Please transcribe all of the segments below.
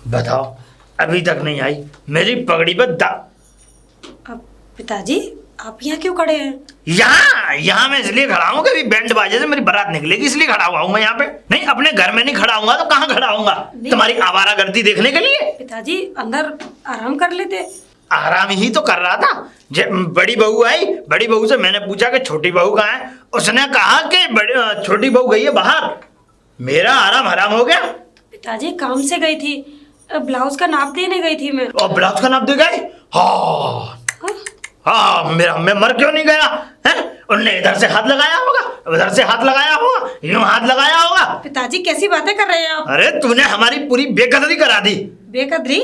बताओ, अभी तक नहीं आई मेरी पगड़ी पर दा। अब पिताजी आप यहाँ क्यों खड़े हैं? यहाँ मैं इसलिए खड़ा हूँ कि अभी बैंड बाजे से मेरी बारात निकलेगी, इसलिए खड़ा हुआ हूँ मैं यहाँ पे। नहीं, अपने घर में नहीं खड़ा हूँगा तो कहाँ खड़ा हूँगा? तुम्हारी आवारागर्दी देखने के लिए। पिताजी अंदर आराम कर लेते। आराम ही तो कर रहा था। जब बड़ी बहू आई, बड़ी बहू से मैंने पूछा कि छोटी बहू कहाँ है, उसने कहा कि छोटी बहू गई है बाहर। मेरा आराम हराम हो गया। पिताजी काम से गई थी, ब्लाउज का नाप देने गई थी मैं। और ब्लाउज का नाप दे गए? हाँ, मैं मर क्यों नहीं गया है? उनने इधर से हाथ लगाया होगा, उधर से हाथ लगाया होगा, यूं हाथ लगाया होगा। पिताजी कैसी बातें कर रहे हैं आप? अरे तूने हमारी पूरी बेकदरी करा दी। बेकदरी?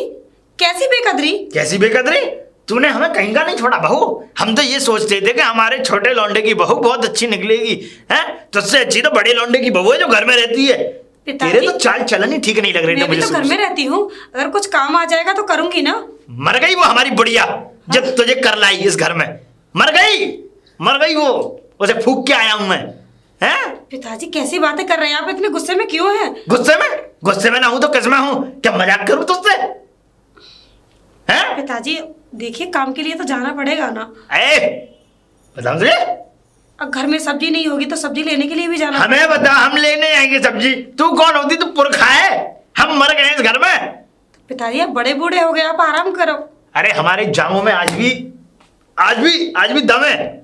कैसी बेकदरी? कैसी बेकदरी? तूने हमें कहीं का नहीं छोड़ा बहू। हम तो ये सोचते थे कि हमारे छोटे लौंडे की बहू बहुत अच्छी निकलेगी, हैं? तुझसे अच्छी तो बड़े लौंडे की बहू है जो घर में रहती है। तेरे तो चाल चलन ही ठीक नहीं लग रही। मैं भी तो घर में रहती हूँ, अगर कुछ काम आ जाएगा तो करूंगी ना। मर गई वो हमारी बुढ़िया जब तुझे कर लाई इस घर में। मर गई वो। उसे फूक के आया हूं मैं। हैं? पिताजी कैसी बातें कर रहे हैं आप? इतने गुस्से में क्यों हैं? गुस्से में ना हूं तो किस में हूं? क्या मजाक करूं तुझसे? हैं? पिताजी देखिए, काम के लिए तो जाना पड़ेगा ना। बता मुझे, अब घर में सब्जी नहीं होगी तो सब्जी लेने के लिए भी जाना। हमें बता, हम लेने आएंगे सब्जी। तू कौन होती? तू पुरखा है। हम मर गए इस घर में। पिताजी आप बड़े बूढ़े हो गए, आप आराम करो। अरे हमारे जामों में आज भी दम है।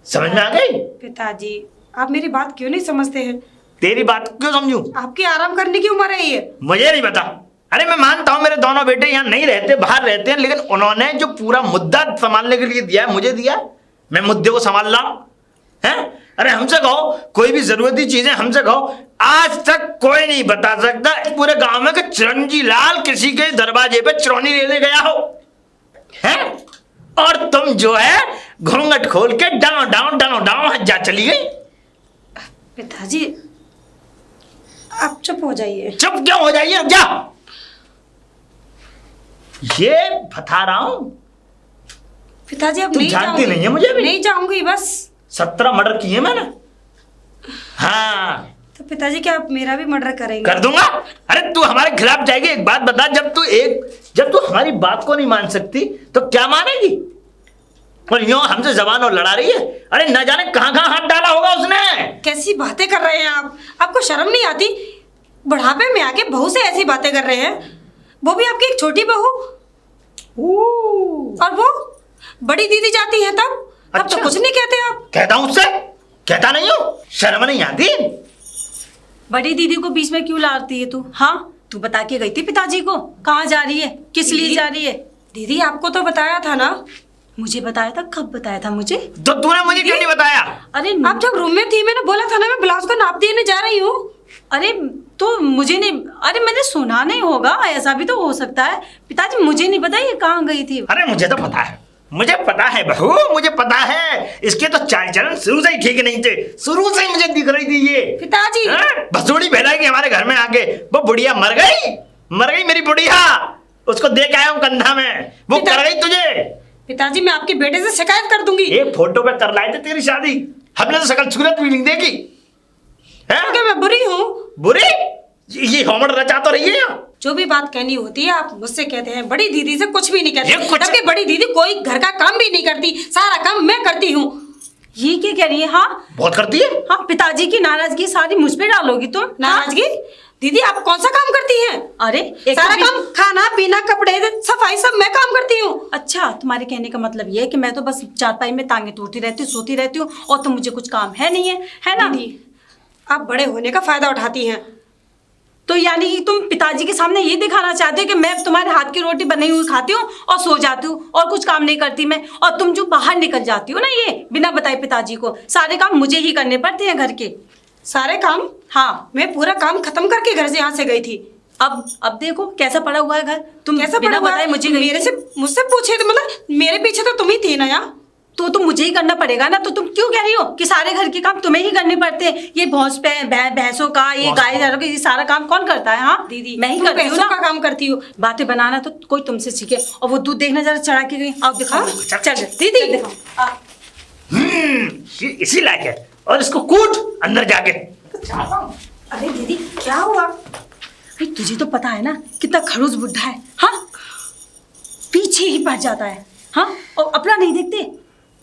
समझ में आ गई? पिताजी आप मेरी बात क्यों नहीं समझते हैं? तेरी बात क्यों समझूं? आपकी आराम करने की उम्र है ये। मुझे नहीं पता। अरे मैं मानता हूं मेरे दोनों बेटे यहाँ नहीं रहते, बाहर रहते हैं, लेकिन उन्होंने जो पूरा मुद्दा संभालने के लिए दिया है, मुझे दिया। मैं मुद्दे को संभाल रहा हूं। अरे हमसे कहो कोई भी जरूरती चीजें हमसे कहो, आज तक कोई नहीं बता सकता इस पूरे गांव में कि चिरंजी लाल किसी के दरवाजे पे चिरौनी लेने गया हो। हैं? और तुम जो है घूंघट खोल के डांव जा चली गई। पिताजी आप चुप हो जाइए। चुप क्यों हो जाइए? जा, ये बता रहा हूं। पिताजी अब तुम नहीं जानती नहीं है मुझे भी। नहीं जाऊंगी बस। 17 मर्डर किए मैंने। हाँ तो पिताजी क्या आप मेरा भी मर्डर करेंगे? कर दूंगा। अरे तू हमारे खिलाफ जाएगी। एक बात बता, जब तू हमारी बात को नहीं मान सकती तो क्या मानेगी? और यूं हमसे जबान और लड़ा रही है। अरे न जाने कहां कहां हाथ डाला होगा उसने। कैसी बातें कर रहे हैं आप? आपको शर्म नहीं आती? बुढ़ापे में आके बहू से ऐसी बातें कर रहे हैं, वो भी आपकी एक छोटी बहू। और वो बड़ी दीदी जाती है तब अच्छा। तो कुछ नहीं कहते आप? कहता हूं उससे? कहता नहीं हूं? शर्म नहीं आती? बड़ी दीदी को बीच में क्यों लाती है तू? हाँ, तू बता के गई थी पिताजी को कहाँ जा रही है, किस लिए जा रही है? दीदी आपको तो बताया था ना। मुझे बताया था? कब बताया था मुझे? तो तूने मुझे क्यों नहीं बताया? अरे आप जब रूम में थी मैंने बोला था ना मैं ब्लाउज का नाप देने जा रही हूँ। अरे तो मुझे नहीं, अरे मैंने सुना नहीं होगा, ऐसा भी तो हो सकता है। पिताजी मुझे नहीं पता ये कहाँ गई थी। अरे मुझे तो पता है, मुझे पता है बहू, मुझे पता है। इसके तो चाल चलन शुरू से ही ठीक नहीं थे। शुरू से ही मुझे दिख रही थी ये। पिताजी भसोड़ी फैलाएगी हमारे घर में आके। वो बुढ़िया मर गई मेरी बुढ़िया। उसको देख आया हूँ कंधा में, वो कर गई तुझे। पिताजी मैं आपके बेटे से शिकायत कर दूंगी। एक फोटो पे कर लाए थे तेरी शादी, हमने तो शकल सूरत भी नहीं देखी। क्या मैं बुरी हूँ? बुरी? ये होमड़ रचा तो रही है। जो भी बात कहनी होती है आप मुझसे कहते हैं, बड़ी दीदी से कुछ भी नहीं कहते। कुछ... जबकि बड़ी दीदी कोई घर का काम भी नहीं करती, सारा काम मैं करती हूँ। ये क्या कह रही है? हाँ बहुत करती है। हाँ, पिताजी की नाराजगी सारी मुझ पे डालोगी तुम? नाराजगी? दीदी आप कौन सा काम करती हैं? अरे सारा काम, खाना पीना कपड़े सफाई सब मैं काम करती हूँ। अच्छा, तुम्हारे कहने का मतलब ये है कि मैं तो बस चारपाई में टांगे तोड़ती रहती हूँ, सोती रहती हूँ, और तो मुझे कुछ काम है नहीं है ना? दीदी आप बड़े होने का फायदा उठाती हैं। तो यानी कि तुम पिताजी के सामने ये दिखाना चाहते हो कि मैं तुम्हारे हाथ की रोटी बनी हुई खाती हूँ और सो जाती हूँ और कुछ काम नहीं करती मैं, और तुम जो बाहर निकल जाती हो ना ये बिना बताए पिताजी को, सारे काम मुझे ही करने पड़ते हैं घर के। सारे काम? हाँ, मैं पूरा काम खत्म करके घर से यहाँ से गई थी। अब देखो कैसा पड़ा हुआ है घर। तुम कैसा बिना पड़ा बताए हुआ? मुझे मुझसे पूछे थे, मतलब मेरे पीछे तो तुम ही थी ना यहाँ। तो मुझे ही करना पड़ेगा ना, तो तुम क्यों कह रही हो कि सारे घर के काम तुम्हें ही करने पड़ते हैं? ये भैंसों का, ये गाय का, ये सारा काम कौन करता है? हाँ दीदी मैं ही करती हूँ ना। का काम करती हूँ। बातें बनाना तो कोई तुमसे सीखे। और वो दूध देखना जरा चढ़ा के गई, आओ दिखाओ। चल दीदी दिखाओ। इसी लायक है। और इसको कूट अंदर जाके। अरे दीदी क्या हुआ? भाई तुझे तो पता है ना कितना खड़ूस बुढ़ा है। हाँ, पीछे ही पड़ जाता है। हाँ, और अपना नहीं देखते,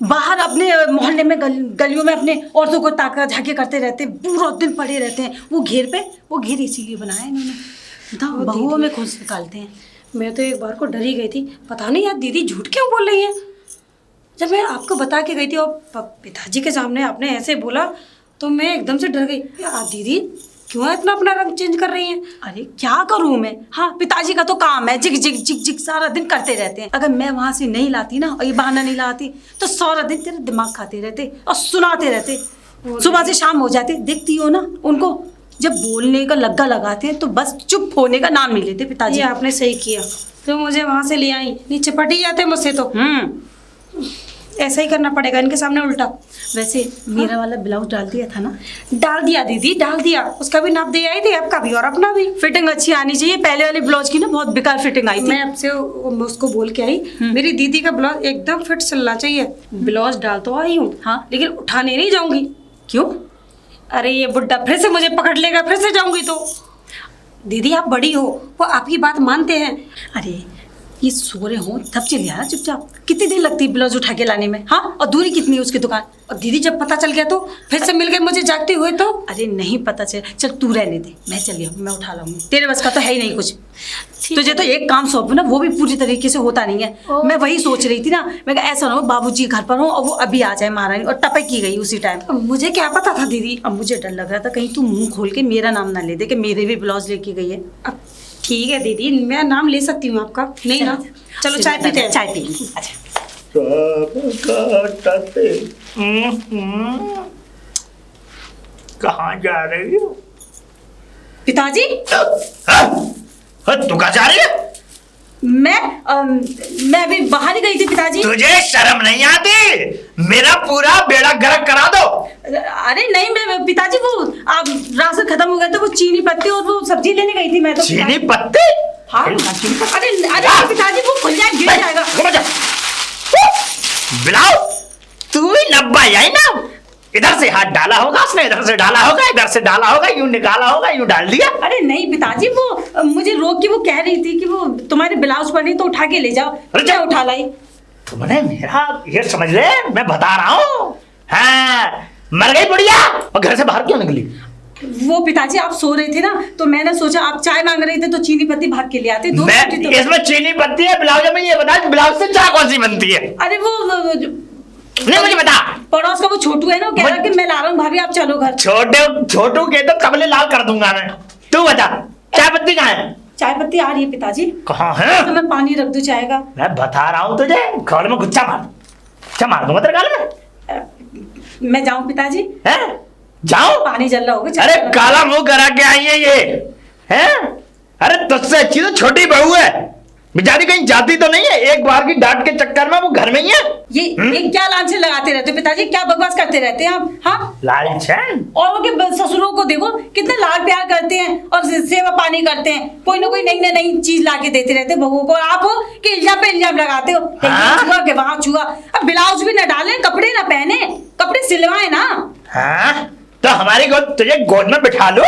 बाहर अपने मोहल्ले में गलियों में अपने औरतों को ताका झाके करते रहते हैं, पूरा दिन पड़े रहते हैं। वो घेर इसीलिए बनाया है इन्होंने, बताओ, बहुओं में खोज निकालते हैं। मैं तो एक बार को डर ही गई थी, पता नहीं यार दीदी झूठ क्यों बोल रही है। जब मैं आपको बता के गई थी और पिताजी के सामने आपने ऐसे बोला तो मैं एकदम से डर गई। यार दीदी क्यों इतना अपना रंग चेंज कर रही हैं? अरे क्या करूं मैं। हाँ, पिताजी का तो काम है जिग जिग जिग जिग सारा दिन करते रहते हैं। अगर मैं वहां से नहीं लाती ना और ये बहाना नहीं लाती तो सारा दिन तेरा दिमाग खाते रहते और सुनाते रहते। सुबह से शाम हो जाते, देखती हो ना उनको, जब बोलने का लग्गा लगाते हैं तो बस चुप होने का नाम नहीं लेते पिताजी। ये आपने सही किया, तो मुझे वहां से ले आई, नीचे पट ही जाते मुझसे तो। ऐसा ही करना पड़ेगा इनके सामने उल्टा। वैसे मेरा वाला ब्लाउज डाल दिया था ना? डाल दिया दीदी, डाल दिया। उसका भी नाप दे आई थी, आपका भी और अपना भी। फिटिंग अच्छी आनी चाहिए। पहले वाले ब्लाउज की ना बहुत बेकार फिटिंग आई थी। मैं आपसे उसको बोल के आई, मेरी दीदी का ब्लाउज एकदम फिट चलना चाहिए। ब्लाउज डाल तो आई हूँ, हाँ, लेकिन उठाने नहीं जाऊंगी। क्यों? अरे ये बुड्ढा फिर से मुझे पकड़ लेगा, फिर से जाऊंगी तो। दीदी आप बड़ी हो, वो आपकी बात मानते हैं। अरे ये सो रहे हो तब चले आना चुपचाप। कितनी देर लगती है ब्लाउज उठा के लाने में? हाँ, और दूरी कितनी है उसकी दुकान? और दीदी जब पता चल गया तो फिर से मिल गए मुझे जागते हुए तो। अरे नहीं पता चल तू रहने दे, मैं चली आऊँ, मैं उठा लाऊंगी। तेरे बस का तो है ही नहीं कुछ। तुझे तो एक काम सौंपू ना, वो भी पूरी तरीके से होता नहीं है। मैं वही सोच रही थी ना, मैं कहा ऐसा ना हो बाबूजी घर पर हो और वो अभी आ जाए महारानी और टपक की गई उसी टाइम। अब मुझे क्या पता था दीदी। अब मुझे डर लग रहा था कहीं तू मुंह खोल के मेरा नाम ना ले दे कि मेरे भी ब्लाउज लेके गई है। अब ठीक है दीदी, मैं नाम ले सकती हूँ आपका, नहीं ना? चलो चाय पीते हैं। चाय पी। अच्छा, कहाँ जा रही हो? पिताजी तू कहाँ जा रही है? मैं अभी बाहर ही गई थी पिताजी। तुझे शर्म नहीं आती? मेरा पूरा बेड़ा गर्क करा दो। अरे नहीं, मैं पिताजी वो आप राशन खत्म हो गया तो वो चीनी पत्ती और वो सब्जी लेने गई थी मैं तो। चीनी पत्ती? हाँ, अरे अरे पिताजी वो खुल जाए, गिर जाएगा। बिलाओ, तू ही नब्बा आई ना। इधर से हाथ डाला होगा उसने, इधर से डाला होगा, इधर से डाला होगा, यूं निकाला होगा, यूं डाल दिया। अरे नहीं पिताजी, वो मुझे रोक के वो कह रही थी कि वो तुम्हारे ब्लाउज पड़ रही तो उठा के ले जाओ। मैं उठा लाई। तुमने मेरा ये समझ ले, मैं बता रहा हूँ। हाँ, मर गई बुढ़िया और घर से बाहर क्यों निकली? वो पिताजी आप सो रहे थे ना तो मैंने सोचा आप चाय मांग रहे थे तो चीनी पत्ती भाग के ले आते। तो इसमें चीनी पत्ती है ब्लाउज में, ये बता ब्लाउज से चाय कौन सी बनती है? अरे वो नहीं मुझे बता। पड़ोस का वो छोटू है ना, कह रहा कि मैं ला रहा हूँ भाभी आप चलो घर। छोटू के तो कमले लाल कर दूंगा मैं। तू बता चाय पत्ती कहाँ है? चाय पत्ती आ रही है पिताजी। कहाँ है? तो मैं पानी रख दूं चाय का। मैं बता रहा हूँ तुझे, गाल में गुच्छा मार दूंगा तेरे गाल में। मैं जाऊँ पिताजी? है जाओ, पानी जल रहा होगा। अरे काला मुंह करा के आई है ये हैं? अरे तुझसे अच्छी तो छोटी बहू है, बेचारी कहीं जाती तो नहीं है। एक बार की डांट के चक्कर में वो घर में ही है। ये क्या लालचे लगाते रहते हो पिताजी, क्या बकवास करते रहते हैं आप? हाँ, लालचन? और उनके ससुरों को देखो कितने लाड प्यार करते हैं और सेवा पानी करते हैं, कोई ना कोई नई चीज ला के देते रहते बहू को। आप हो कि इल्जाम पे इल्जाम लगाते हो, छुआ के वहां छुआ। अब ब्लाउज भी ना डाले, कपड़े ना पहने, कपड़े सिलवाए ना। हाँ तो हमारी तुझे गोद में बिठा लो,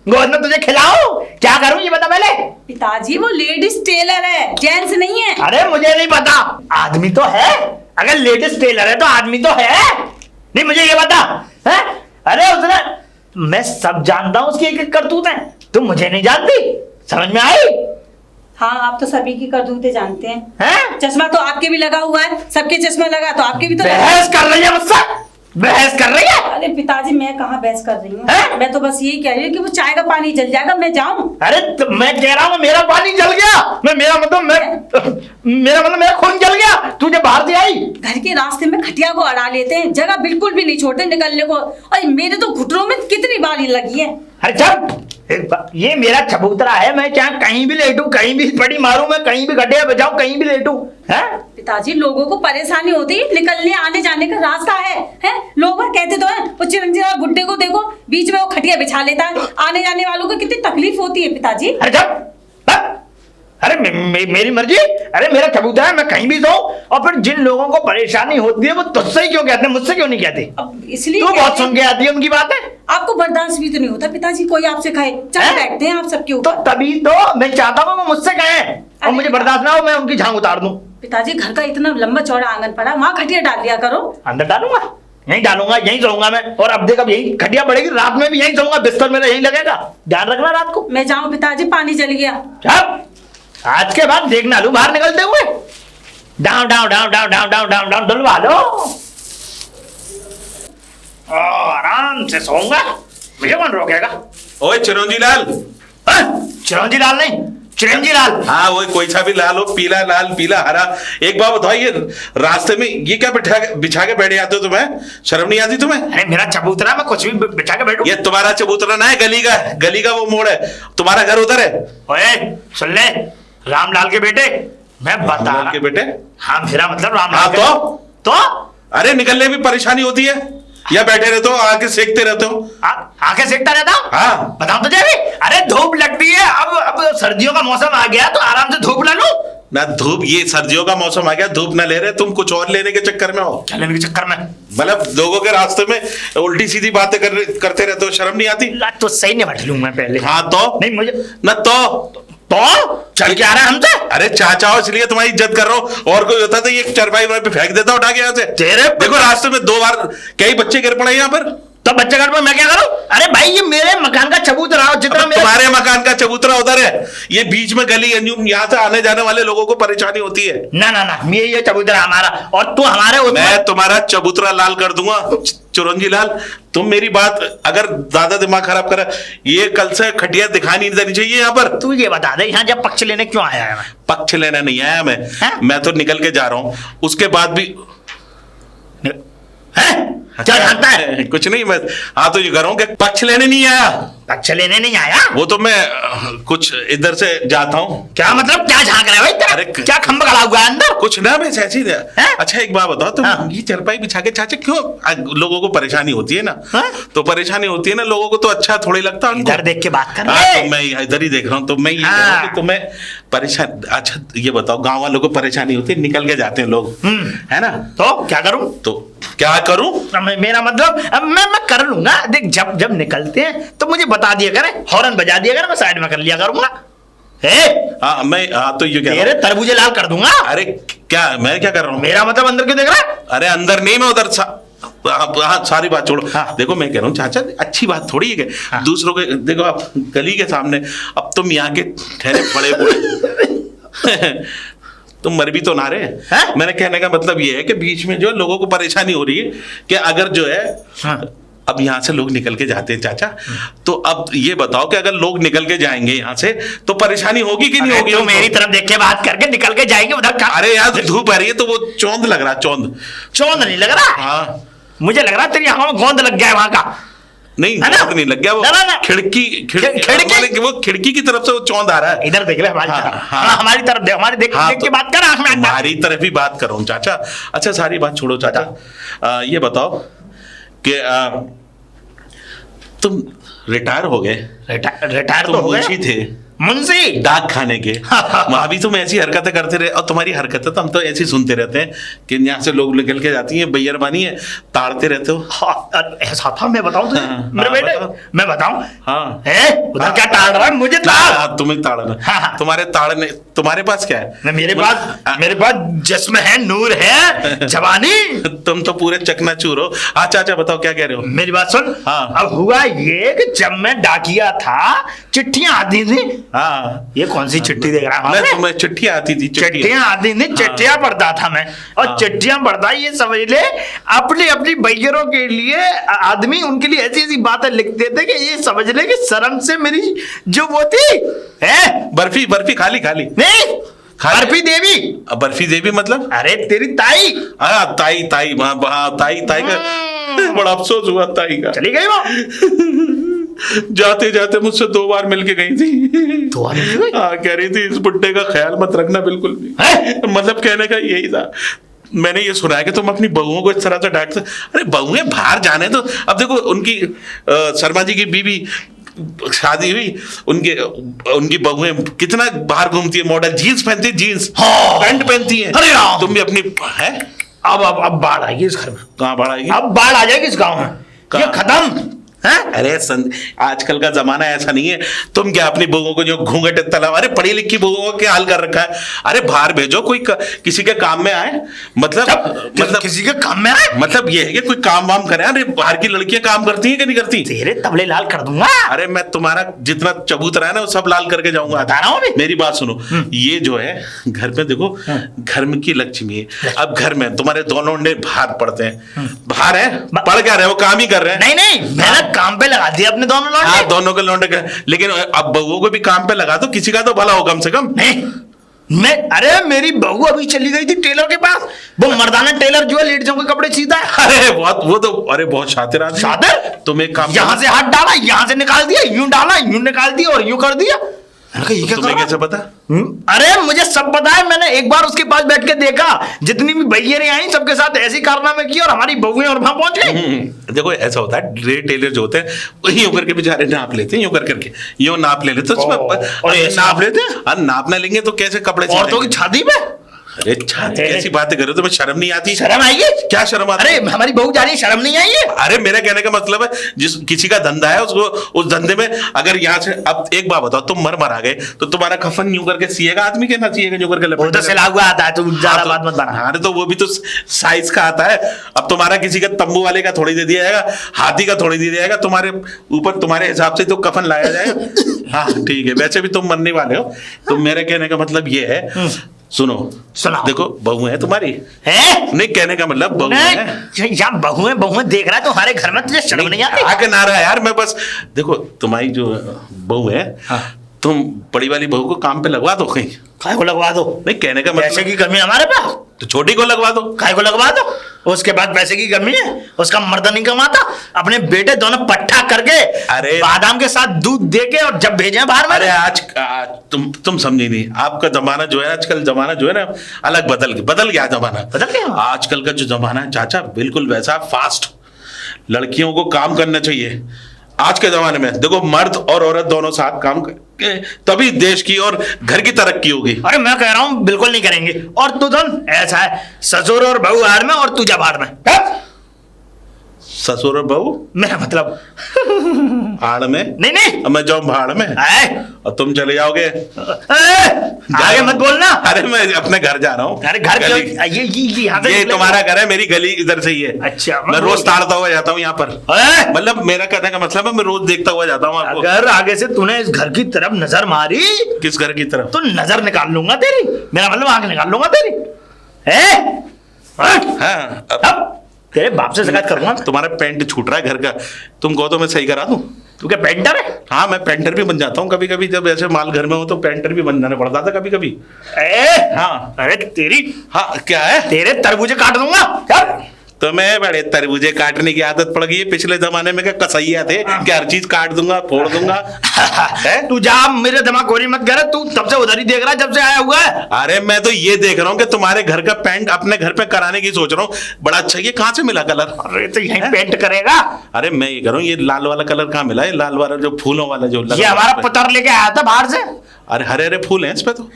गोद में तुझे खिलाओ, क्या करूं ये बता पहले। पिताजी वो लेडीज टेलर है, जेंट्स नहीं है। अरे मुझे नहीं पता, आदमी तो है। अगर लेडीज टेलर है तो आदमी तो है। नहीं मुझे ये बता है? अरे उसने, मैं सब जानता हूँ उसकी एक एक करतूत है, तुम मुझे नहीं जानती। समझ में आई? हाँ, आप तो सभी की करतूतें जानते हैं। चश्मा तो आपके भी लगा हुआ है, सबके चश्मा लगा तो आपके भी तो। बहस कर रही है मुझसे, बहस कर रही है? अरे पिताजी मैं कहाँ बहस कर रही हूँ, मैं तो बस यही कह रही हूँ कि वो चाय का पानी जल जाएगा, मैं जाऊँ। अरे मैं कह रहा हूँ मेरा पानी जल गया, मेरा मतलब मेरा खून जल गया। तू जब बाहर से आई, घर के रास्ते में खटिया को अड़ा लेते हैं, जगह बिल्कुल भी नहीं छोड़ते निकलने को। और मेरे तो घुटनों में कितनी बारी लगी है। अरे चल, ये मेरा चबूतरा है, मैं चाहे कहीं भी लेटूं, कहीं भी पड़ी मारूं, मैं कहीं भी गड्ढे बजाऊं, कहीं भी लेटूं। हैं? पिताजी लोगों को परेशानी होती है, निकलने आने जाने का रास्ता है? लोग कहते तो हैं, वो चिरंजीवी बुड्ढे को देखो बीच में वो खटिया बिछा लेता है, आने जाने वालों को कितनी तकलीफ होती है पिताजी। अरे चल, अरे मेरी मर्जी, अरे मेरा चबूतरा है, मैं कहीं भी जाऊं। और फिर जिन लोगों को परेशानी होती है वो तुझसे ही क्यों कहते हैं, मुझसे क्यों नहीं कहते? इसलिए तू बहुत सुन के आती है उनकी बातें। आपको बर्दाश्त भी तो नहीं होता पिताजी कोई आपसे खाए, चल हैं? बैठते हैं आप सबके तो ऊपर। तभी तो मैं चाहता हूँ वो मुझसे कहें और मुझे बर्दाश्त ना हो, मैं उनकी झांग उतार दूं। पिताजी घर का इतना लंबा चौड़ा आंगन पड़ा, वहाँ खटिया डाल दिया करो। अंदर डालूंगा, यहीं डालूंगा, यहीं सोऊंगा मैं। और अब देख, अब यहीं खटिया पड़ेगी, रात में भी यहीं सोऊंगा, बिस्तर मेरा यहीं लगेगा, ध्यान रखना रात को। मैं जाऊं पिताजी, पानी चल गया। अब आज के बाद देखना लू बाहर निकलते हुए, down down down down down down down down डलवा लो, आराम से सोऊंगा, मुझे कौन रोकेगा। ओए चिरंजी लाल। चिरंजी लाल नहीं, चिरंजी लाल। हाँ वो कोई सा भी लाल हो, पीला लाल पीला हरा। एक बात बताओ, ये रास्ते में ये क्या बिछा के बैठे आते हो? तुम्हें शर्म नहीं आती तुम्हें? अरे मेरा चबूतरा, मैं कुछ भी बिछा के बैठूं। ये तुम्हारा चबूतरा ना है, गली का वो मोड़ है, तुम्हारा घर उधर है। ओए सुन ले, रामलाल के बेटे, मैं बता रामलाल के बेटे? हाँ मेरा मतलब रामलाल हाँ, के तो अरे निकलने में परेशानी होती है या बैठे रहते हो आके सेकते रहते हो? आंखें सेकता रहता हूँ। हाँ बताओ तो भी, अरे धूप लगती है, अब सर्दियों का मौसम आ गया तो आराम से धूप ला लो ना। धूप, ये सर्दियों का मौसम आ गया, धूप ना ले रहे, तुम कुछ और लेने के चक्कर में हो। चलने के चक्कर में मतलब लोगों के रास्ते में उल्टी सीधी बातें करते रहते हो, शर्म नहीं आती? तो सही नहीं बैठ लूं मैं पहले। हाँ तो नहीं मुझे ना तो चल के आ रहा है हमसे। अरे चाचा हो इसलिए तुम्हारी इज्जत कर रहा हूं, और कोई होता तो ये चरपाई पे फेंक देता उठा के यहाँ से। तेरे देखो रास्ते में 2 बार कई बच्चे गिर पड़े यहाँ पर। तो बच्चे घर पर मैं क्या करूं? अरे भाई ये मेरे मकान का चबूतरा हो, जितना मेरा तुम्हारे मकान का चबूतरा उधर है, ये बीच में गली है, यहाँ से आने जाने वाले लोगों को परेशानी होती है। ना ना ना, ये चबूतरा हमारा और तू हमारे मैं तुम्हारा चबूतरा लाल कर दूंगा। चिरंजी लाल, तुम मेरी बात अगर ज्यादा दिमाग खराब करा, ये कल से खटिया दिखाई नहीं देनी चाहिए यहाँ पर। तू ये बता दे, यहाँ जब पक्ष लेने क्यों आया है? मैं पक्ष लेना नहीं आया हैं? मैं तो निकल के जा रहा हूँ, उसके बाद भी क्या जानता है? कुछ नहीं, मैं हाँ तो ये कह रहा हूँ कि पक्ष लेने नहीं आया। पक्ष लेने नहीं आया? वो तो मैं कुछ इधर से जाता हूँ। क्या मतलब, क्या झांक रहा है भाई तेरा? अरे क्या खंभ गड़ा हुआ है अंदर? कुछ ना, मैं ऐसे ही हैं? अच्छा एक बात बताओ, तुम हाँ। ये चरपाई बिछा के चाचा क्यों लोगों को परेशानी होती है ना? हाँ? तो परेशानी होती है ना लोगों को, तो अच्छा थोड़ी लगता उनको। इधर देख के बात कर। हाँ, तो मैं इधर ही देख रहा हूँ, तो मैं ये कह रहा हूँ कि तुम्हें परेशान। अच्छा ये बताओ, गांव वालों को परेशानी होती है, निकल के जाते हैं लोग, है ना? तो क्या करूं? तो क्या करूं? मेरा मतलब अब मैं कर लूंगा। देख जब जब निकलते हैं तो मुझे बता दिया करें, हॉर्न बजा दिया करें, मैं साइड में कर लिया करूंगा। हाँ मैं तो ये कह रहा तेरे हूं। तरबूजे लाल कर दूंगा। अरे क्या मैं क्या कर रहा हूँ? मेरा मतलब अंदर क्यों देख रहा है? अरे अंदर नहीं, मैं उधर हाँ सारी बात छोड़ो। हाँ। देखो मैं कह रहा हूँ चाचा, अच्छी बात थोड़ी है कि हाँ। दूसरों के, देखो आप गली के सामने, अब तुम यहाँ के ठहरे बड़े बूढ़े तुम मर भी तो ना रहे हैं? मैंने कहने का मतलब ये है कि बीच में जो लोगों को परेशानी हो रही है कि अगर जो है हाँ। अब यहाँ से लोग निकल के जाते हैं चाचा, तो अब ये बताओ कि अगर लोग निकल के जाएंगे यहाँ से तो परेशानी होगी कि नहीं होगी? तो मेरी तरफ देख के बात करके निकल के जाएंगे उधर का। अरे यार धूप आ रही है तो वो चौंध लग रहा, चौंध चौंध नहीं लग रहा? हाँ मुझे लग रहा तेरी आंखों में गोंद लग गया है वहां का। नहीं, है ना? चौंध नहीं लग गया, वो ना। खिड़की वो खिड़की की तरफ से वो चौंध आ रहा है। इधर देख ले हमारी हाँ, तरफ। हाँ। हाँ, हमारी तरफ देख, हमारी देख हाँ, देख के तो बात कर, आंख में आंख डाल। हमारी तरफ ही बात कर रहा हूँ चाचा। अच्छा सारी बात छोड़ो चाचा, ये बताओ कि तुम रिटायर हो गए। रिटायर तुम तो हो गए। मुंशी थे, मुंशी डाक खाने के। वहां भी तुम ऐसी हरकतें करते रहे, और तुम्हारी हरकतें तो हम तो ऐसी सुनते रहते हैं कि यहाँ से लोग निकल के जाती हैं, बैरबानी है, ताड़ते रहते हो। हाँ, ऐसा था? मैं बताऊं तुझे? हाँ, मेरे हाँ, बेटे बताओ। मैं बताऊं? हाँ उधर क्या ताड़ रहा है? मुझे ताड़। तुम्हें ताड़ना, हाँ। तुम्हारे ताड़ने, तुम्हारे पास क्या है? मेरे पास जिस्म है, नूर है, जवानी। तुम तो पूरे चकनाचूर हो। अच्छा अच्छा बताओ क्या कह रहे हो? मेरी बात सुन। हाँ। अब हुआ ये कि जब मैं डाकिया था, चिट्ठियां आती थी। हाँ ये कौन सी चिट्ठी देख रहा मैं है? तुम्हें चिट्ठियां आती थी, चिट्ठियां आती थी, चिट्ठियां पढ़ता था मैं। और हाँ। चिट्ठियां पढ़ता, ये समझ ले अपनी अपनी बैयरों के लिए आदमी उनके लिए ऐसी ऐसी बातें लिखते थे कि ये समझ ले कि शर्म से मेरी जो वो थी है बर्फी बर्फी खाली खाली नहीं, खाली। बर्फी देवी। बर्फी देवी मतलब? अरे तेरी ताई हाँ ताई ताई, ताई ताई का बड़ा अफसोस हुआ, ताई का। चली गई वो। जाते जाते मुझसे 2 बार मिलके गई थी। तो मिल गई? हाँ कह रही थी इस बुड्ढे का ख्याल मत रखना बिल्कुल भी। मतलब कहने का यही था। मैंने ये सुना है कि तुम अपनी बहुओं को इस तरह से डांटते। अरे बहुएं बाहर जाने तो, अब देखो उनकी शर्मा जी की बीवी शादी हुई, उनकी बहुएं कितना बाहर घूमती है, मॉडल जीन्स पहनती है, जीन्स पैंट पहनती है। अरे राम। तुम भी अपनी है। अब बाढ़ आएगी इस घर में। कहाँ बाढ़ आएगी? अब बाढ़ आ जाएगी इस गांव में। ये खत्म। हैं? अरे आजकल का जमाना ऐसा नहीं है। तुम क्या अपनी बहुओं को जो घूंघट तला, अरे पढ़ी लिखी बहुओं को क्या हाल कर रखा है। अरे बाहर भेजो, कोई किसी के काम में आए, मतलब किसी के काम में आए, मतलब ये है कि कोई काम वाम करे। अरे बाहर की लड़कियां काम करती हैं कि नहीं करती? तेरे तबले लाल कर दूंगा। अरे मैं तुम्हारा जितना चबूतरा है ना वो सब लाल करके जाऊंगा। बता रहा हूं अभी। मेरी बात सुनो, ये जो है घर में देखो, घर में की लक्ष्मी है। अब घर में तुम्हारे दोनों ने बाहर पढ़ते हैं, बाहर है, पढ़ क्या रहे हो, काम ही कर रहे हैं। नहीं नहीं, मैंने काम पे लगा दिया अपने दोनों लौंडे। हाँ, दोनों के लौंडे के, लेकिन अब बहुओं को भी काम पे लगा दो, किसी का तो भला हो कम से कम। नहीं मैं, अरे मेरी बहू अभी चली गई थी टेलर के पास, वो मर्दाना टेलर जो है लेडीजों के कपड़े सीता है। अरे बहुत, वो तो अरे बहुत शातिर आदमी। शातिर? तुम एक काम यहाँ से हाथ डाला, यहाँ से निकाल दिया, यूं डाला, यूं निकाल दिया और यूं कर दिया। मैंने कहा, ये क्या तुम्हें कर रहा? कैसे पता? अरे मुझे सब पता है, मैंने एक बार उसके पास बैठ के देखा, जितनी भी भैया आई सबके साथ ऐसी कारनामे की और हमारी बहुएं और वहां पहुंच गई। देखो ऐसा होता है, टेलर जो होते हैं वो यूं करके बेचारे नाप लेते हैं, यूं कर करके यूं नाप ले लेते हैं उसमें। और ऐसे नाप लेते हैं, और नाप ना लेंगे तो कैसे कपड़े औरतों की छाती पे? अरे छाती कैसी बातें कर रहे हो, तुम्हें शर्म नहीं आती? शर्म आएगी? क्या शर्म आती? अरे हमारी बहू जा रही है, शर्म नहीं आई है? अरे मेरा कहने का मतलब है, जिस किसी का धंधा है उसको, उस धंधे में अगर यहाँ से, अब एक बात बताओ, तुम मर आ गए तो तुम्हारा कफन यूं करके सिएगा आदमी के, ना सिएगा यूं करके वो तो लपेट? सिला हुआ आता है, तू ज्यादा बात मत बना। अरे तो वो भी तो साइज का आता है। अब तुम्हारा किसी का तंबू वाले का थोड़ी दे दिया जाएगा, हाथी का थोड़ी दे दिया जाएगा, तुम्हारे ऊपर तुम्हारे हिसाब से तो कफन लाया जाएगा। हाँ ठीक है, वैसे भी तुम मरने वाले हो। तो मेरे कहने का मतलब ये है, सुनो, देखो बहू है तुम्हारी है? नहीं, कहने का मतलब बहू है। यहाँ बहुएं बहुएं देख रहा है तुम्हारे घर में, तुझे शर्म नहीं आती? आके ना रहा यार, मैं बस देखो तुम्हारी जो बहू है, तुम बड़ी वाली बहू को काम पे लगवा दो कहीं। काय को लगवा दो? नहीं, कहने का पैसे मतलब की कमी हमारे पास, तो छोटी को लगवा दो। काय को लगवा दो? उसके बाद पैसे की कमी है, उसका मर्द नहीं कमाता, अपने बेटे दोनों पट्टा करके, अरे बादाम के साथ दूध देके और जब भेजे बाहर में। अरे आज तुम समझी नहीं, आपका जमाना जो है, आजकल जमाना जो है ना अलग बदल गया जमाना। बदल गया? आजकल का जो जमाना है चाचा, बिल्कुल वैसा फास्ट। लड़कियों को काम करना चाहिए आज के जमाने में। देखो मर्द और औरत दोनों साथ काम करके तभी देश की और घर की तरक्की होगी। अरे मैं कह रहा हूं बिल्कुल नहीं करेंगे। और तू धन ऐसा है, ससुर और बहू आड़ में और तू जब आड़ में। ससुर और बहू, मेरा मतलब आड़ में? नहीं नहीं, अब मैं जाऊं भाड़ में और तुम चले जाओगे? आगे मत बोलना। अरे मैं अपने घर जा रहा हूँ। अरे घर क्यों? ये यहाँ से ये निकले? तुम्हारा घर है, मेरी गली इधर से ही है। अच्छा, मैं रोज ताड़ता हुआ जाता हूँ यहाँ पर। मतलब मेरा कहने का मतलब है, मैं रोज देखता हुआ जाता हूँ आपको। अगर आगे से तूने इस घर की तरफ नजर मारी, किस घर की तरफ? तो नजर निकाल लूंगा तेरी, मेरा मतलब आंख निकाल लूंगा तेरी। हाँ, अब तेरे बाप से शिकायत करूंगा। तुम्हारा पेंट छूट रहा है घर का, तुम कहो तो मैं सही करा दूं। तू क्या पेंटर है? हाँ, मैं पेंटर भी बन जाता हूँ कभी कभी, जब ऐसे माल घर में हो तो पेंटर भी बन जाने पड़ता था कभी कभी। हाँ, अरे तेरी, हाँ क्या है, तेरे तरबूजे काट दूंगा क्या? तो मैं बड़े तरबूजे काटने की आदत पड़ गई है। पिछले जमाने में क्या कसैया थे कि हर चीज काट दूंगा, फोड़ दूंगा। तू जा, मेरे दिमाग गोली मत कर, तू तब से उधर ही देख रहा है जब से आया हुआ है। अरे मैं तो ये देख रहा हूँ कि तुम्हारे घर का पेंट अपने घर पे कराने की सोच रहा हूँ। बड़ा अच्छा, ये कहाँ से मिला कलर? अरे तो यही पेंट करेगा। अरे मैं ये कह रहा हूँ, ये लाल वाला कलर कहाँ मिला है? लाल वाला जो फूलों वाला जो ये हमारा पुत्र लेके आया था बाहर से। अरे हरे हरे फूल हैं इस पे तो।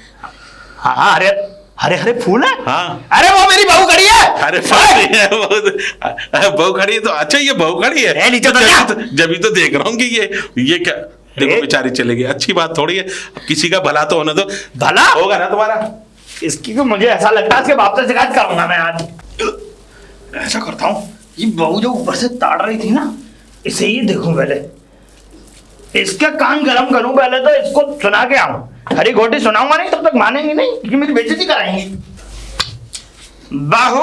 हाँ, हरे हरे हरे फूल है। हाँ, अरे वो मेरी बहू खड़ी है। अरे बहू खड़ी है तो अच्छा, ये बहू खड़ी है नीचे तो जब ही तो देख रहा हूँ कि ये क्या। देखो बेचारी चले गई, अच्छी बात थोड़ी है। किसी का भला तो होने दो। भला होगा ना तुम्हारा? इसकी तो मुझे ऐसा लगता है, इसके बाप से शिकायत करूंगा मैं आज। ऐसा करता हूँ, ये बहू जो ऊपर से ताड़ रही थी ना, इसे ही देखूं पहले, इसके कान गरम करूं पहले, तो इसको सुना के आऊं। हरी घोटी सुनाऊंगा नहीं तब तक मानेंगी नहीं, क्योंकि मेरी बेइज्जती कराएंगी। बहू,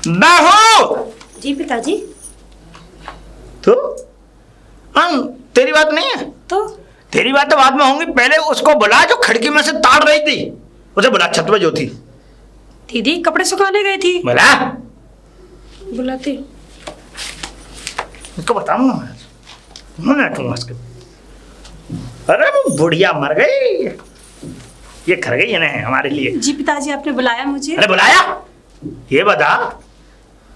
बहू। जी पिताजी। तो हाँ, तेरी बात नहीं है तो तेरी बात तो बाद में होंगी। पहले उसको बुला जो खिड़की में से ताड़ रही थी, उसे बुला, छत पे जो थी। दीदी कपड़े सुखाने गई थी। बुला, बुलाती। उसको बताऊंगा मैं बैठूंगा उसके। अरे वो बुढ़िया मर गई, ये कर गई है ना हमारे लिए। जी पिताजी, आपने बुलाया मुझे? अरे बुलाया? ये बता,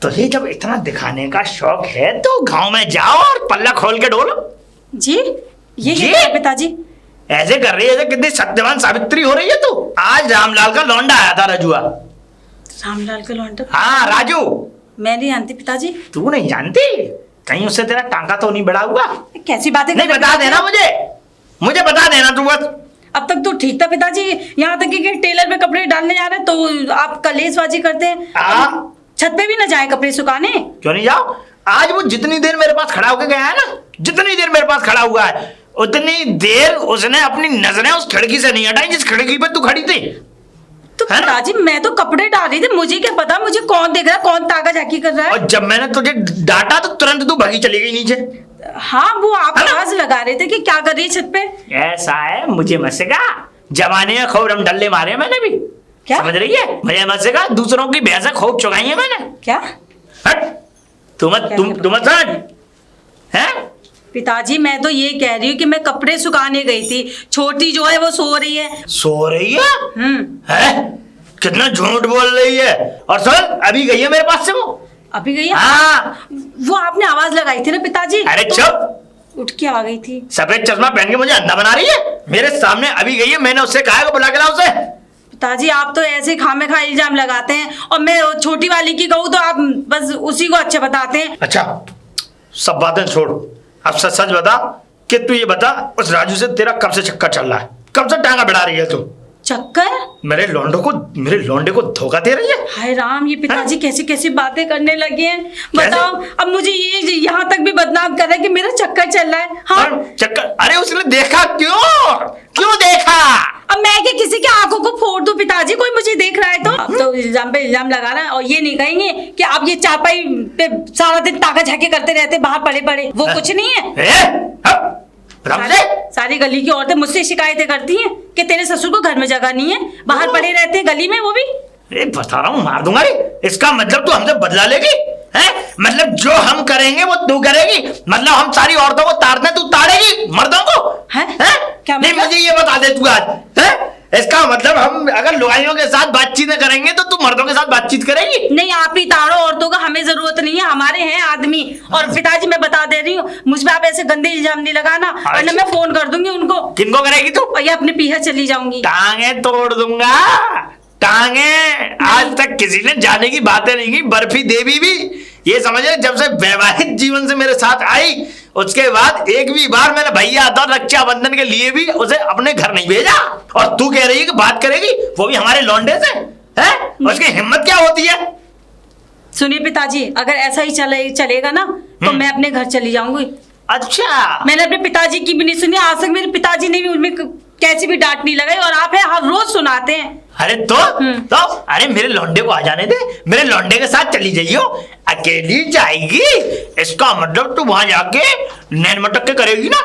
तुझे जब इतना दिखाने का शौक है तो गांव में जाओ और पल्ला खोल के डोलो। जी ये जी? क्या है पिताजी? ऐसे कर रही है जैसे कितनी सत्यवान सावित्री हो रही है तू। आज रामलाल का लौंडा आया था, रजुआ। रामलाल का लौंडा? हाँ, राजू। मैं नहीं जानती पिताजी। तू नहीं जानती? कहीं उससे तेरा टांका तो नहीं बढ़ा हुआ? कैसी बातें नहीं कर रहे बता हैं देना मुझे बता देना तू बस। अब तक तो ठीक था पिताजी, यहाँ तक कि टेलर पे कपड़े डालने जा रहे हैं तो आप कलेशबाजी करते हैं। छत पे भी ना जाए कपड़े सुखाने? क्यों नहीं जाओ? आज वो जितनी देर मेरे पास खड़ा होकर गया है ना, जितनी देर मेरे पास खड़ा हुआ है, उतनी देर उसने अपनी नजरें उस खिड़की से नहीं हटाई जिस खिड़की पे तू खड़ी थी। तो पिताजी मैं तो कपड़े डाल रही थी, मुझे क्या पता मुझे कौन देख रहा है, कौन ताका झाकी कर रहा है। और जब मैंने तुझे डांटा तो तुरंत तू भागी चली गई नीचे। हाँ वो आप आवाज लगा रहे थे कि क्या कर रही है छत पे। ऐसा है, मुझे मत सिखा। जमाने में खूब रम डल्ले मारे मैंने भी। क्या समझ रही है? मुझे मत सिखा। दूसरों की भैंसें खूब चुगाई है मैंने। क्या? हट, तुम मत समझ। हैं? पिताजी मैं तो ये कह रही हूँ कि मैं कपड़े सुखाने गई थी, छोटी जो है वो सो रही है। सो रही है? है? कितना झूठ बोल रही है। और सुन, अभी गई है मेरे पास से वो। अभी गई है? हाँ। वो आपने आवाज लगाई थी ना पिताजी। अरे तो चुप, उठ के आ गई थी। सफेद चश्मा पहन के मुझे अंधा बना रही है। मेरे सामने अभी गई है, मैंने उससे कहा है बुला के लाओ उसे। पिताजी आप तो ऐसे खामे खा इल्जाम लगाते हैं, और मैं छोटी वाली की कहूँ तो आप बस उसी को अच्छे बताते हैं। अच्छा सब बातें छोड़, अब सच सच बता कि तू ये बता, उस राजू से तेरा कब से चक्कर चल रहा है? कब से टांगा बढ़ा रही है तू? चक्कर? मेरे लौंडे को धोखा दे रही है। हाय राम, ये पिताजी कैसी कैसी बातें करने लगे हैं। बताओ, अब मुझे ये यहाँ तक भी बदनाम कर रहा है कि मेरा चक्कर चल रहा है। हाँ चक्कर? अरे उसने देखा क्यों देखा? अब मैं क्या किसी की आंखों को फोड़ दूं पिताजी? कोई मुझे देख रहा है तो? अब तो इल्जाम पे इल्जाम लगा रहा है, और ये नहीं कहेंगे कि आप ये चारपाई पे सारा दिन ताका झाके करते रहते बाहर पड़े पड़े, वो कुछ नहीं है। सारी गली की औरतें मुझसे शिकायतें करती हैं कि तेरे ससुर को घर में जगह नहीं है, बाहर पड़े रहते हैं गली में, वो भी। अरे बता रहा हूँ, मार दूंगा रे। इसका मतलब तू हमसे बदला लेगी? हैं? मतलब जो हम करेंगे वो तू करेगी? मतलब हम सारी औरतों को ताड़ते तू ताड़ेगी मर्दों को? हैं? क्या नहीं मतलब? मुझे ये बता दे तू आज। हैं? इसका मतलब हम अगर लुगाइयों के साथ बातचीत करेंगे तो तू मर्दों के साथ बातचीत करेगी? नहीं, आप ही ताड़ो औरतों का, हमें जरूरत नहीं है, हमारे हैं आदमी। और पिताजी मैं बता दे रही हूँ, मुझ पे आप ऐसे गंदे इल्जाम नहीं लगाना, वरना मैं फोन कर दूंगी उनको। किनको करेगी तू? और ये अपने पीछे चली जाऊंगी। टांगे तोड़ दूंगा, टांगे। आज तक किसी ने जाने की बातें नहीं की। बर्फी देवी भी ये समझे, जब से वैवाहिक जीवन से मेरे साथ आई उसके बाद एक भी बार मैंने भैया आता रक्षाबंधन के लिए भी उसे अपने घर नहीं भेजा। और तू कह रही है कि बात करेगी, वो भी हमारे लौंडे से? हैं? उसकी हिम्मत क्या होती है? सुनिए पिताजी, अगर ऐसा ही चलेगा ना तो मैं अपने घर चली जाऊंगी। अच्छा, मैंने अपने पिताजी की भी नहीं सुनी आज तक, मेरे पिताजी ने भी उनमें कैसी भी डांट नहीं लगाई, और आप है हर रोज सुनाते हैं। अरे तो अरे मेरे लौंडे को आ जाने दे, मेरे लौंडे के साथ चली जाइयो। अकेली जाएगी? इसका मतलब तू वहां जाके नैन मटक के करेगी ना?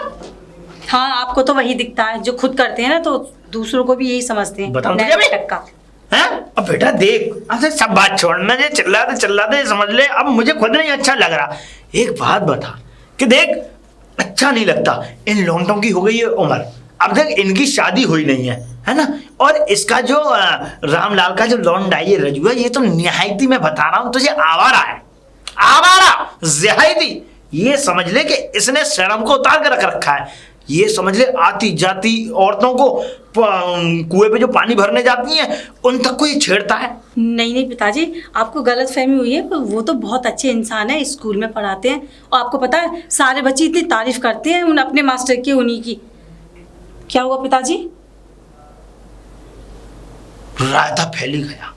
हाँ आपको तो वही दिखता है, जो खुद करते हैं ना तो दूसरों को भी यही समझते हैं। बताओ नैन तुझे मटक का। हैं? अब बेटा देख, अब सब बात छोड़ना, जो चिल्ला दे समझ ले। अब मुझे खुद नहीं अच्छा लग रहा। एक बात बता कि देख, अच्छा नहीं लगता। इन लौंडों की हो गई है उम्र, अब तक इनकी शादी हुई नहीं है ना? और इसका जो रामलाल का जो लौंडा ये रजुआ, ये तो निहायती, मैं बता रहा हूं तुझे, आवारा है, आवारा ज़्यादती। ये समझ ले कि इसने शर्म को उतार कर रख रखा है। ये समझ ले आती जाती औरतों को कुएं पे जो पानी भरने जाती हैं उन तक को ये छेड़ता है। नहीं नहीं पिताजी, आपको गलत फहमी हुई है। वो तो बहुत अच्छे इंसान है, स्कूल में पढ़ाते हैं, और आपको पता है सारे बच्चे इतनी तारीफ करते हैं उन अपने मास्टर की, उन्हीं की। क्या हुआ पिताजी? रायता फैली गया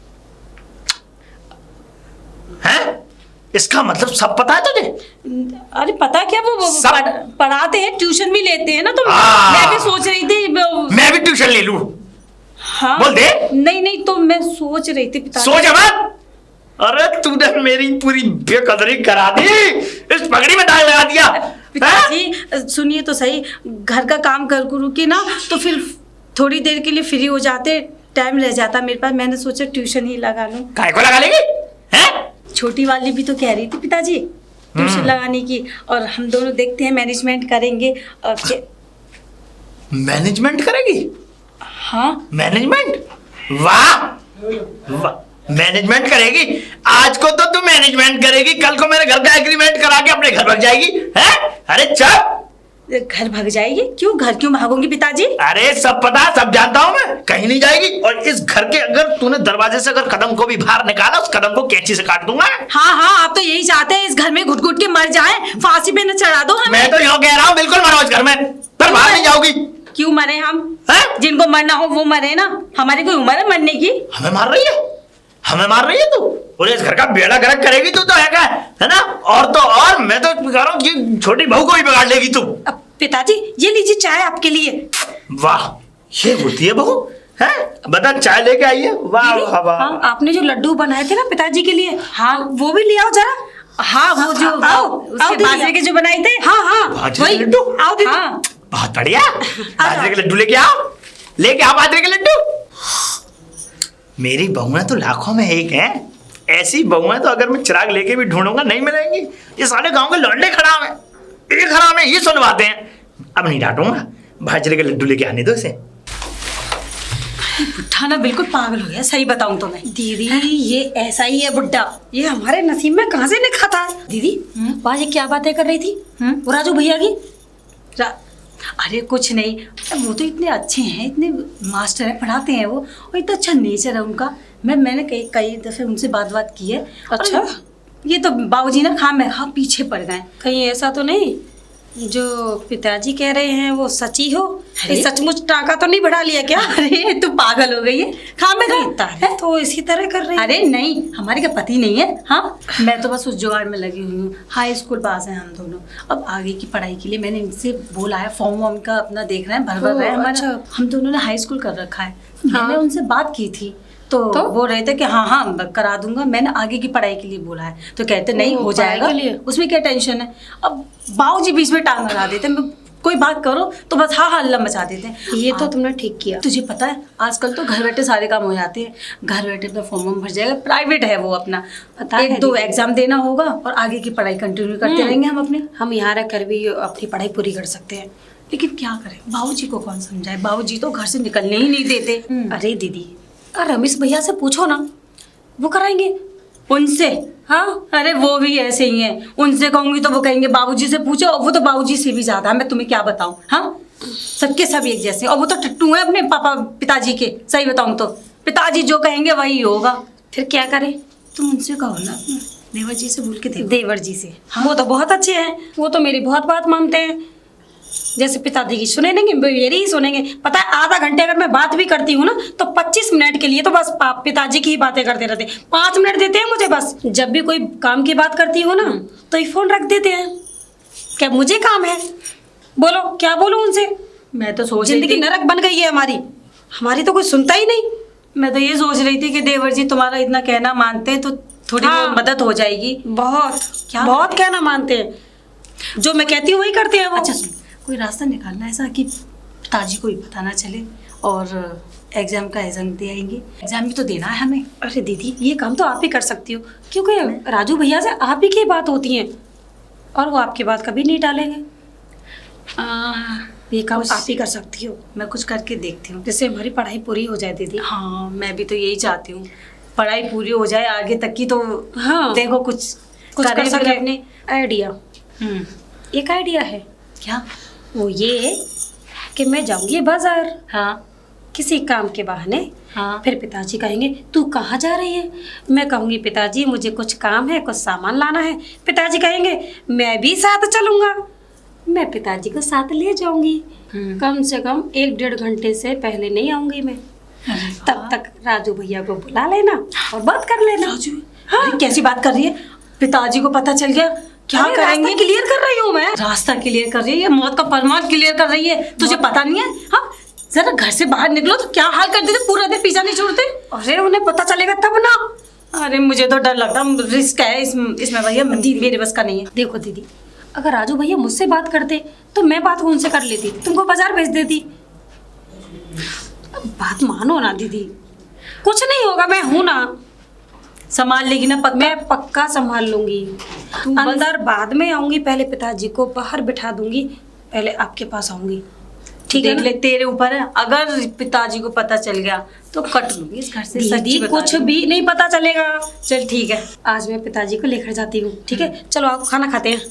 है? इसका मतलब सब पता है तुझे? अरे पता क्या, वो पढ़ाते हैं, ट्यूशन भी लेते हैं ना, तो मैं भी सोच रही थी मैं भी ट्यूशन ले लूं। हाँ बोल दे। नहीं तो मैं सोच रही थी पिताजी। सोच मत। अरे तूने मेरी पूरी बेकदरी करा दी, इस पगड़ी में दाग लगा दिया। पिताजी सुनिए तो सही, घर का काम कर के ना तो फिर थोड़ी देर के लिए फ्री हो जाते, टाइम रह जाता मेरे पास, मैंने सोचा ट्यूशन ही लगा लूं। काय को लगा लेगी? हैं? छोटी वाली भी तो कह रही थी पिताजी ट्यूशन लगाने की, और हम दोनों देखते हैं मैनेजमेंट करेंगे। मैनेजमेंट करेगी? हाँ मैनेजमेंट? वाह, मैनेजमेंट करेगी। आज को तो तू मैनेजमेंट करेगी, कल को मेरे घर का एग्रीमेंट करा के अपने घर भाग जाएगी। हैं? अरे चल, घर भाग जाएगी? क्यों घर क्यों भागूंगी पिताजी? अरे सब पता है, सब जानता हूँ मैं, कहीं नहीं जाएगी। और इस घर के अगर तूने दरवाजे से अगर कदम को भी बाहर निकाला, उस कदम को कैंची से काट दूंगा। हाँ हाँ, आप तो यही चाहते हैं इस घर में घुट घुट के मर जाए, फांसी पे न चढ़ा दो हमें। मैं तो यूँ कह रहा हूँ, बिल्कुल मरो इस घर में, पर बाहर नहीं जाओगी। क्यों मरे हम? हैं? जिनको मरना हो वो मरे ना, हमारी कोई उम्र है मरने की? हमें मार रही है, हमें मार रही है तू? और इस घर का बेड़ा गर्क करेगी तू तो है ना? और तो और मैं तो कह रहा हूँ कि छोटी बहू को भी बिगाड़ लेगी तू। अब पिताजी ये लीजिए चाय आपके लिए। वाह, ये होती है बहू है? बता, चाय लेके आई है। वाह वाह वाह। हाँ, आपने जो लड्डू बनाए थे ना पिताजी के लिए, हाँ वो भी ले आओ जरा। हाँ, वो जो आओ, उसके आओ दीदी, बाजरे के जो बनाए थे। हाँ हाँ बाजरे के वही लड्डू? आओ दीदी। हाँ बहुत बढ़िया, बाजरे के लड्डू लेके आओ, लेके आओ बाजरे के लड्डू। मेरी बहुएं तो लाखों में एक हैं, ऐसी बहुएं तो अगर मैं चिराग लेके भी ढूंढूंगा नहीं मिलेंगी। ये सारे गांव के लौंडे खराब हैं, एक खराब है, ये सुनवाते हैं। अब नहीं डांटूंगा, बाजरे के लड्डू लेके आने दो इसे। बुढ़ा ना बिल्कुल पागल हो गया, सही बताऊं तो मैं। दीदी ये ऐसा ही है बुड्ढा, ये हमारे नसीब में कहाँ से लिखा था। दीदी वहाँ ये क्या बातें कर रही थी वो राजू भैया की? अरे कुछ नहीं, वो तो इतने अच्छे हैं, इतने मास्टर हैं, पढ़ाते हैं वो, और इतना अच्छा नेचर है उनका। मैंने कई दफे उनसे बात की है। अच्छा। और ये तो बाबूजी ना खामखा पीछे पड़ गए। कहीं ऐसा तो नहीं जो पिताजी कह रहे हैं वो सच ही हो? अरे? सचमुच टाका तो नहीं बढ़ा लिया क्या? अरे तू पागल हो गई है, खामखा तो इसी तरह कर रहे हैं। अरे नहीं, हमारे का पति नहीं है। हाँ, मैं तो बस उस जुगाड़ में लगी हुई हूँ। हाई स्कूल पास हैं हम दोनों। अब आगे की पढ़ाई के लिए मैंने इनसे बोला है, फॉर्म वॉर्म का अपना देख रहे हैं, भर रहे हैं हमारा। अच्छा। हम दोनों ने हाई स्कूल कर रखा है। हाँ। मैंने उनसे बात की थी तो वो रहे थे कि हाँ करा दूंगा। मैंने आगे की पढ़ाई के लिए बोला है तो कहते नहीं हो पढ़ाई जाएगा, के लिए? उसमें क्या टेंशन है। अब बाबूजी बीच में टांग लगा देते हैं, कोई बात करो तो बस हाँ हल्ला मचा देते हैं। ये तो तुमने ठीक किया। तुझे पता है आजकल तो घर बैठे सारे काम हो जाते हैं, घर बैठे अपना फॉर्म भर जाएगा, प्राइवेट है वो अपना, पता है 1-2 दीदी। एग्जाम देना होगा और आगे की पढ़ाई कंटिन्यू करते रहेंगे हम अपने। हम यहाँ रह कर भी अपनी पढ़ाई पूरी कर सकते हैं। लेकिन क्या करें, बाबूजी को कौन समझाए, बाबूजी तो घर से निकलने ही नहीं देते। अरे दीदी रमेश भैया से पूछो ना, वो कराएंगे। उनसे? हाँ। अरे वो भी ऐसे ही हैं, उनसे कहूंगी तो वो कहेंगे बाबूजी से पूछो, और वो तो बाबूजी से भी ज्यादा है, मैं तुम्हें क्या बताऊं। हाँ, सबके सब एक जैसे, और वो तो टट्टू है अपने पिताजी के। सही बताऊं तो पिताजी जो कहेंगे वही होगा। फिर क्या करें? तुम उनसे कहो ना, देवर जी से बोल के देखो। देवर जी से? वो तो बहुत अच्छे हैं, वो तो मेरी बहुत बात मानते हैं। जैसे पिताजी की सुनेंगे मेरी ही सुनेंगे। पता है आधा घंटे अगर मैं बात भी करती हूँ ना तो 25 मिनट के लिए तो बस पिताजी की ही बातें करते रहते हैं। 5 मिनट देते हैं मुझे बस। जब भी कोई काम की बात करती हूँ ना तो ये फोन रख देते हैं। क्या मुझे काम है? बोलो क्या बोलूँ उनसे? मैं तो सोच जिंदगी नरक बन गई है हमारी तो कोई सुनता ही नहीं। मैं तो ये सोच रही थी कि देवर जी तुम्हारा इतना कहना मानते हैं तो थोड़ी हाँ। मदद हो जाएगी। बहुत क्या बहुत कहना मानते हैं, जो मैं कहती हूँ वही करते हैं वो। अच्छा सुन, कोई रास्ता निकालना ऐसा कि पिताजी को भी पता ना चले और एग्जाम का एग्जाम दे आएंगे। एग्जाम भी तो देना है हमें। अरे दीदी ये काम तो आप ही कर सकती हो, क्योंकि राजू भैया से आप ही की बात होती है और वो आपकी बात कभी नहीं टालेंगे। ये काम आप ही कर सकती हो। मैं कुछ करके देखती हूँ जिससे हमारी पढ़ाई पूरी हो जाए दीदी। हाँ, मैं भी तो यही चाहती हूँ, पढ़ाई पूरी हो जाए आगे तक की, तो हाँ। देखो कुछ कर करें सके फिर। अपने आइडिया। एक आइडिया है, क्या? वो ये कि मैं जाऊंगी बाजार हाँ किसी काम के बहाने। हाँ। फिर पिताजी कहेंगे तू कहाँ जा रही है? मैं कहूँगी पिताजी मुझे कुछ काम है, कुछ सामान लाना है। पिताजी कहेंगे मैं भी साथ चलूँगा। मैं पिताजी को साथ ले जाऊंगी। कम से कम 1-1.5 घंटे से पहले नहीं आऊंगी मैं। तब तक राजू भैया को बुला लेना और बात कर लेना। राजू? अरे कैसी बात कर रही है? पिताजी को पता चल गया क्या अरे करेंगे? रास्ता क्लियर कर रही हूँ मैं। रास्ता क्लियर कर रही है, मौत का परमार्थ क्लियर कर रही है। तुझे पता नहीं है? हाँ, जरा घर से बाहर निकलो तो क्या हाल कर देते, पूरा दिन पीछा नहीं छोड़ते। अरे उन्हें पता चलेगा तब ना। अरे मुझे तो डर लगता, रिस्क है इसमें भैया, मेरे बस का नहीं है। देखो दीदी अगर राजू भैया मुझसे बात करते तो मैं बात उनसे कर लेती, तुमको बाजार भेज देती। अब बात मानो ना दीदी, कुछ नहीं होगा, मैं हूं ना, संभाल लेगी ना पक्का? मैं पक्का संभाल लूंगी। तू बस- अंदर बाद में आऊंगी, पहले पिताजी को बाहर बिठा दूंगी, पहले आपके पास आऊंगी। ठीक है देख ना? ले, तेरे ऊपर है। अगर पिताजी को पता चल गया तो कट लूंगी इस घर से। दीदी सच्ची बता कुछ रही हूँ। भी नहीं पता चलेगा। चल ठीक है। आज मैं पिताजी को लेकर जाती हूँ। ठीक है चलो आप खाना खाते हैं।